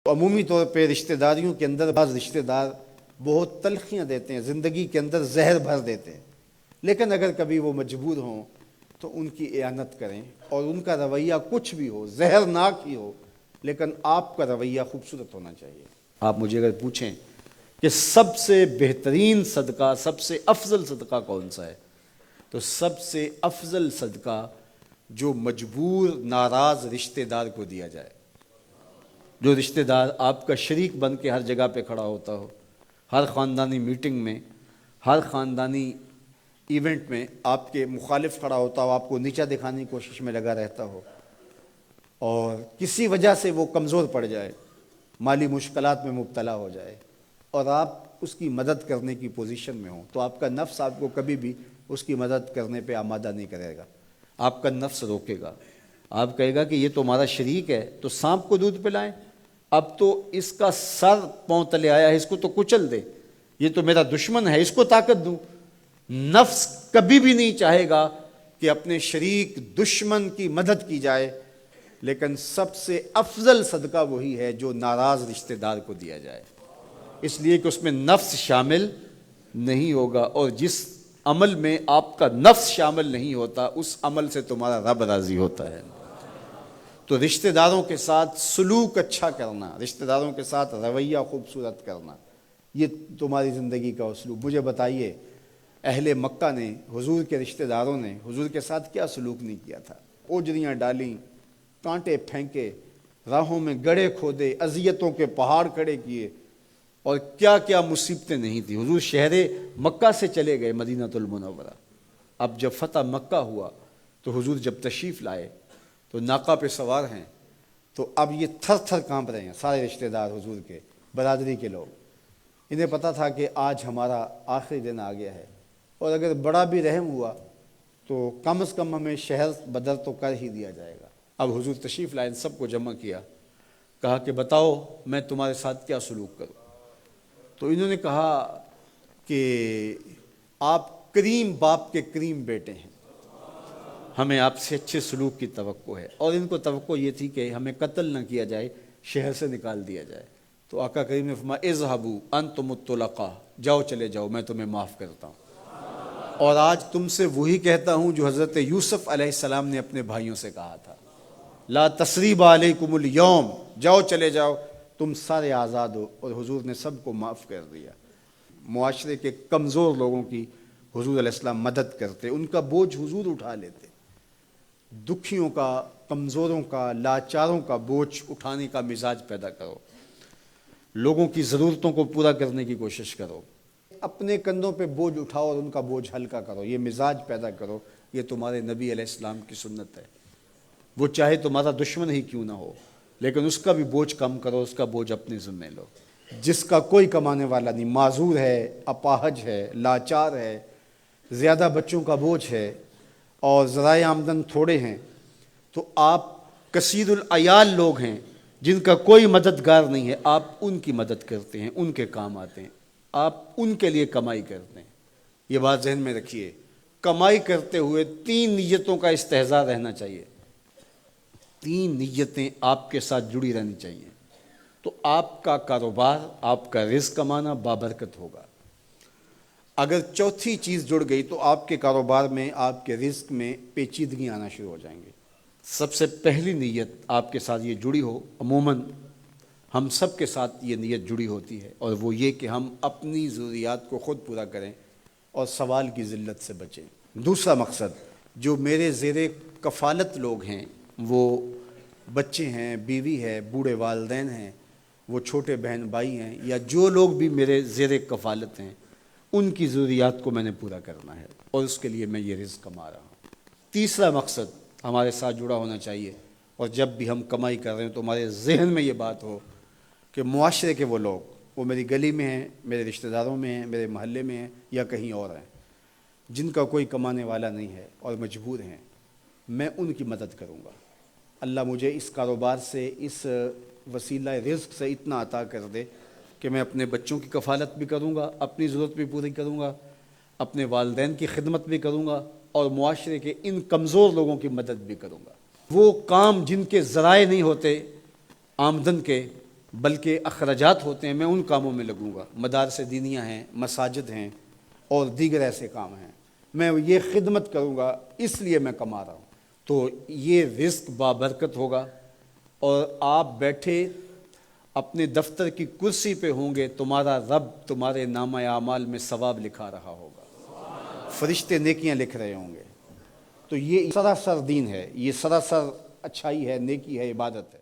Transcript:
عمومی طور پہ رشتہ داریوں کے اندر بعض رشتہ دار بہت تلخیاں دیتے ہیں، زندگی کے اندر زہر بھر دیتے ہیں، لیکن اگر کبھی وہ مجبور ہوں تو ان کی اعانت کریں، اور ان کا رویہ کچھ بھی ہو، زہرناک ہی ہو، لیکن آپ کا رویہ خوبصورت ہونا چاہیے۔ آپ مجھے اگر پوچھیں کہ سب سے بہترین صدقہ، سب سے افضل صدقہ کون سا ہے، تو سب سے افضل صدقہ جو مجبور ناراض رشتہ دار کو دیا جائے، جو رشتہ دار آپ کا شریک بن کے ہر جگہ پہ کھڑا ہوتا ہو، ہر خاندانی میٹنگ میں، ہر خاندانی ایونٹ میں آپ کے مخالف کھڑا ہوتا ہو، آپ کو نیچا دکھانے کی کوشش میں لگا رہتا ہو، اور کسی وجہ سے وہ کمزور پڑ جائے، مالی مشکلات میں مبتلا ہو جائے، اور آپ اس کی مدد کرنے کی پوزیشن میں ہوں، تو آپ کا نفس آپ کو کبھی بھی اس کی مدد کرنے پہ آمادہ نہیں کرے گا۔ آپ کا نفس روکے گا، آپ کہے گا کہ یہ تو ہمارا شریک ہے، تو سانپ کو دودھ پلائیں، اب تو اس کا سر پاؤں تلے آیا ہے، اس کو تو کچل دے، یہ تو میرا دشمن ہے، اس کو طاقت دوں۔ نفس کبھی بھی نہیں چاہے گا کہ اپنے شریک دشمن کی مدد کی جائے، لیکن سب سے افضل صدقہ وہی ہے جو ناراض رشتہ دار کو دیا جائے، اس لیے کہ اس میں نفس شامل نہیں ہوگا، اور جس عمل میں آپ کا نفس شامل نہیں ہوتا اس عمل سے تمہارا رب راضی ہوتا ہے۔ تو رشتہ داروں کے ساتھ سلوک اچھا کرنا، رشتہ داروں کے ساتھ رویہ خوبصورت کرنا، یہ تمہاری زندگی کا اسلوب۔ مجھے بتائیے، اہل مکہ نے، حضور کے رشتہ داروں نے حضور کے ساتھ کیا سلوک نہیں کیا تھا؟ اوجریاں ڈالیں، کانٹے پھینکے، راہوں میں گڑھے کھودے، اذیتوں کے پہاڑ کھڑے کیے، اور کیا کیا مصیبتیں نہیں تھی۔ حضور شہر مکہ سے چلے گئے مدینہ المنورہ۔ اب جب فتح مکہ ہوا تو حضور جب تشریف لائے تو ناقہ پہ سوار ہیں، تو اب یہ تھر تھر کانپ رہے ہیں سارے رشتہ دار حضور کے، برادری کے لوگ۔ انہیں پتہ تھا کہ آج ہمارا آخری دن آ گیا ہے، اور اگر بڑا بھی رحم ہوا تو کم از کم ہمیں شہر بدر تو کر ہی دیا جائے گا۔ اب حضور تشریف لائے، سب کو جمع کیا، کہا کہ بتاؤ میں تمہارے ساتھ کیا سلوک کروں؟ تو انہوں نے کہا کہ آپ کریم باپ کے کریم بیٹے ہیں، ہمیں آپ سے اچھے سلوک کی توقع ہے، اور ان کو توقع یہ تھی کہ ہمیں قتل نہ کیا جائے، شہر سے نکال دیا جائے۔ تو آقا کریم نے فرمایا اذهبوا انتم الطلقاء، جاؤ چلے جاؤ، میں تمہیں معاف کرتا ہوں۔ اور آج تم سے وہی کہتا ہوں جو حضرت یوسف علیہ السلام نے اپنے بھائیوں سے کہا تھا، لا تثریب علیکم اليوم، جاؤ چلے جاؤ، تم سارے آزاد ہو۔ اور حضور نے سب کو معاف کر دیا۔ معاشرے کے کمزور لوگوں کی حضور علیہ السلام مدد کرتے، ان کا بوجھ حضور اٹھا لیتے۔ دکھیوں کا، کمزوروں کا، لاچاروں کا بوجھ اٹھانے کا مزاج پیدا کرو، لوگوں کی ضرورتوں کو پورا کرنے کی کوشش کرو، اپنے کندھوں پہ بوجھ اٹھاؤ اور ان کا بوجھ ہلکا کرو، یہ مزاج پیدا کرو۔ یہ تمہارے نبی علیہ السلام کی سنت ہے۔ وہ چاہے تمہارا دشمن ہی کیوں نہ ہو، لیکن اس کا بھی بوجھ کم کرو، اس کا بوجھ اپنے ذمہ لو۔ جس کا کوئی کمانے والا نہیں، معذور ہے، اپاہج ہے، لاچار ہے، زیادہ بچوں کا بوجھ ہے، اور ذرائع آمدن تھوڑے ہیں، تو آپ کثیر العیال لوگ ہیں جن کا کوئی مددگار نہیں ہے، آپ ان کی مدد کرتے ہیں، ان کے کام آتے ہیں، آپ ان کے لیے کمائی کرتے ہیں۔ یہ بات ذہن میں رکھیے، کمائی کرتے ہوئے 3 نیتوں کا استحضار رہنا چاہیے، 3 نیتیں آپ کے ساتھ جڑی رہنی چاہیے، تو آپ کا کاروبار، آپ کا رزق کمانا بابرکت ہوگا۔ اگر چوتھی چیز جڑ گئی تو آپ کے کاروبار میں، آپ کے رزق میں پیچیدگی آنا شروع ہو جائیں گے۔ سب سے پہلی نیت آپ کے ساتھ یہ جڑی ہو، عموماً ہم سب کے ساتھ یہ نیت جڑی ہوتی ہے، اور وہ یہ کہ ہم اپنی ضروریات کو خود پورا کریں اور سوال کی ذلت سے بچیں۔ دوسرا مقصد، جو میرے زیر کفالت لوگ ہیں، وہ بچے ہیں، بیوی ہے، بوڑھے والدین ہیں، وہ چھوٹے بہن بھائی ہیں، یا جو لوگ بھی میرے زیر کفالت ہیں، ان کی ضروریات کو میں نے پورا کرنا ہے، اور اس کے لیے میں یہ رزق کما رہا ہوں۔ تیسرا مقصد ہمارے ساتھ جڑا ہونا چاہیے، اور جب بھی ہم کمائی کر رہے ہیں تو ہمارے ذہن میں یہ بات ہو کہ معاشرے کے وہ لوگ، وہ میری گلی میں ہیں، میرے رشتہ داروں میں ہیں، میرے محلے میں ہیں، یا کہیں اور ہیں، جن کا کوئی کمانے والا نہیں ہے اور مجبور ہیں، میں ان کی مدد کروں گا۔ اللہ مجھے اس کاروبار سے، اس وسیلہ رزق سے اتنا عطا کر دے کہ میں اپنے بچوں کی کفالت بھی کروں گا، اپنی ضرورت بھی پوری کروں گا، اپنے والدین کی خدمت بھی کروں گا، اور معاشرے کے ان کمزور لوگوں کی مدد بھی کروں گا۔ وہ کام جن کے ذرائع نہیں ہوتے آمدن کے، بلکہ اخراجات ہوتے ہیں میں ان کاموں میں لگوں گا، مدارس دینیہ ہیں، مساجد ہیں اور دیگر ایسے کام ہیں، میں یہ خدمت کروں گا، اس لیے میں کما رہا ہوں۔ تو یہ رزق بابرکت ہوگا، اور آپ بیٹھے اپنے دفتر کی کرسی پہ ہوں گے، تمہارا رب تمہارے نامہ اعمال میں ثواب لکھا رہا ہوگا، فرشتے نیکیاں لکھ رہے ہوں گے۔ تو یہ سراسر دین ہے، یہ سراسر اچھائی ہے، نیکی ہے، عبادت ہے۔